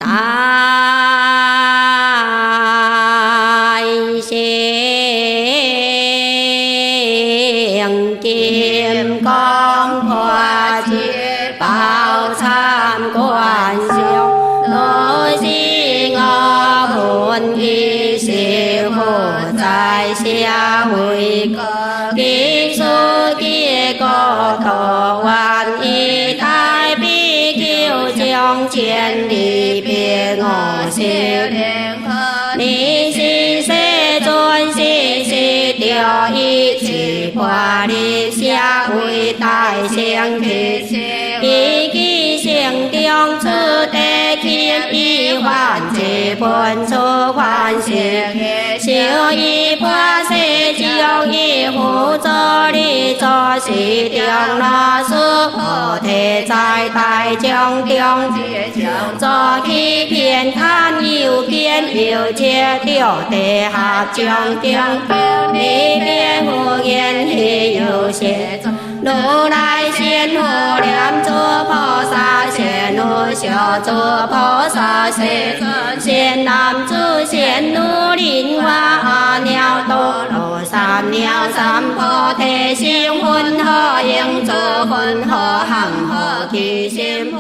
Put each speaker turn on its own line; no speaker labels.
ai xiên kim con hoa chiết bao tham quan siêu nỗi si ngõ hồn y siêu hồ tại xia hội cơ ký số kia có thọ hoàn y thái bi kiêu trong chiến đi bia ngõ siêu đen hơn ni si sẽ trốn si si điều y chỉ qua đi xia hội tại xiên thị y ký xiên tiếng chữ tế thiên y hoàn chỉ buồn số hoàn xiên siêu y qua sẽ chiêu y hữu cho đi cho sĩ tiếng nó sư hộ thể tại tại trong tiếng cho khi phiền than yêu kiến yêu chia tiểu tề hạt trong tiếng đi biên hồ yên thì yêu sẽ nô đại xiên hồ đem chúa phó xa xiên nô xiao chúa phó xa xiên nam chú xiên nô linh hoa niao tô lộ sam niao sam phó thể siêu huân hơ yên chúa huân hơ hằng hơ kỳ xiên